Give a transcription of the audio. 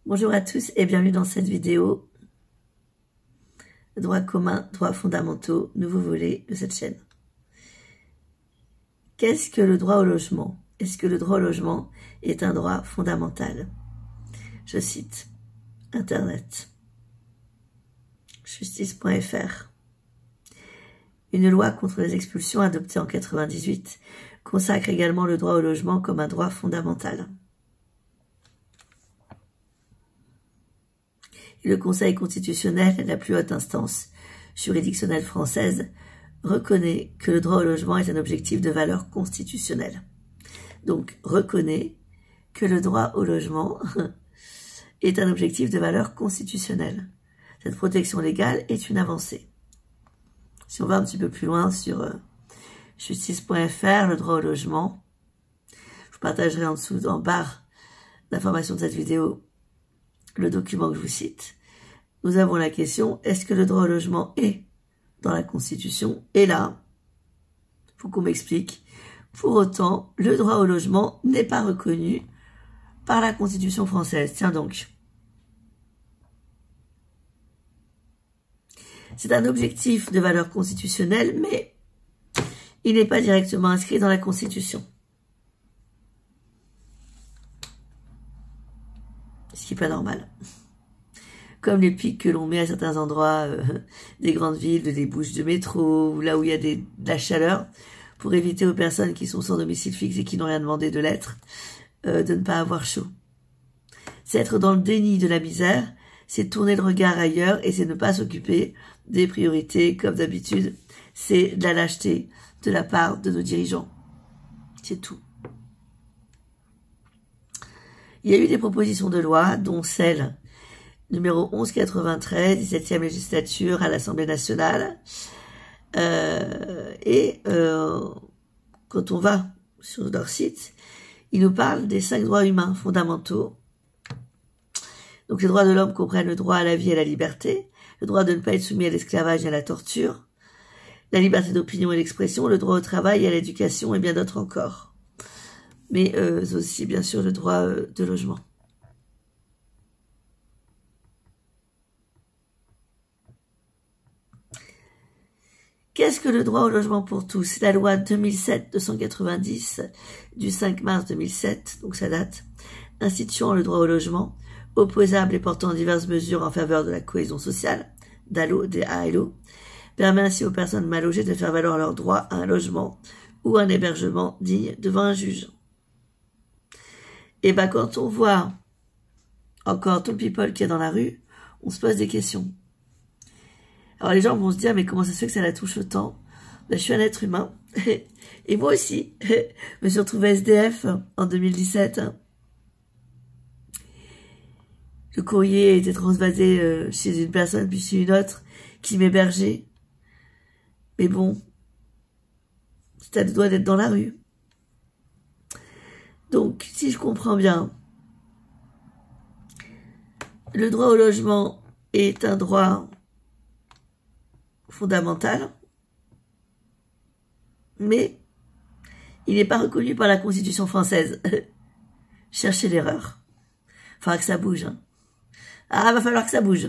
Bonjour à tous et bienvenue dans cette vidéo. Droits communs, droits fondamentaux, nouveau volet de cette chaîne. Qu'est-ce que le droit au logement? Est-ce que le droit au logement est un droit fondamental? Je cite Internet. Justice.fr. Une loi contre les expulsions adoptée en 1998 consacre également le droit au logement comme un droit fondamental. Le Conseil constitutionnel, la plus haute instance juridictionnelle française, reconnaît que le droit au logement est un objectif de valeur constitutionnelle. Donc, reconnaît que le droit au logement est un objectif de valeur constitutionnelle. Cette protection légale est une avancée. Si on va un petit peu plus loin sur justice.fr, le droit au logement, je vous partagerai en dessous, en barre d'information de cette vidéo, le document que je vous cite. Nous avons la question, est-ce que le droit au logement est dans la Constitution? Et là, il faut qu'on m'explique. Pour autant, le droit au logement n'est pas reconnu par la Constitution française. Tiens donc. C'est un objectif de valeur constitutionnelle, mais il n'est pas directement inscrit dans la Constitution. Ce qui n'est pas normal. Comme les pics que l'on met à certains endroits des grandes villes, des bouches de métro, ou là où il y a de la chaleur, pour éviter aux personnes qui sont sans domicile fixe et qui n'ont rien demandé de l'être, de ne pas avoir chaud. C'est être dans le déni de la misère, c'est tourner le regard ailleurs et c'est ne pas s'occuper des priorités comme d'habitude. C'est de la lâcheté de la part de nos dirigeants. C'est tout. Il y a eu des propositions de loi, dont celle numéro 1193, 17e législature à l'Assemblée nationale. Quand on va sur leur site, ils nous parlent des 5 droits humains fondamentaux. Donc les droits de l'homme comprennent le droit à la vie et à la liberté, le droit de ne pas être soumis à l'esclavage et à la torture, la liberté d'opinion et d'expression, le droit au travail et à l'éducation et bien d'autres encore. Mais aussi, bien sûr, le droit de logement. Qu'est-ce que le droit au logement pour tous? C'est la loi 2007-290 du 5 mars 2007, donc ça date, instituant le droit au logement, opposable et portant diverses mesures en faveur de la cohésion sociale, DALO, DALO, permet ainsi aux personnes mal logées de faire valoir leur droit à un logement ou un hébergement digne devant un juge. Et ben quand on voit encore tout le people qu'il y a dans la rue, on se pose des questions. Alors les gens vont se dire, mais comment ça se fait que ça la touche autant? Ben, je suis un être humain, et moi aussi, je me suis retrouvée SDF en 2017. Le courrier a été transvasé chez une personne, puis chez une autre, qui m'hébergeait. Mais bon, ça doit être dans la rue. Donc, si je comprends bien, le droit au logement est un droit fondamental, mais il n'est pas reconnu par la Constitution française. Cherchez l'erreur. Il faudra que ça bouge. Ah, va falloir que ça bouge.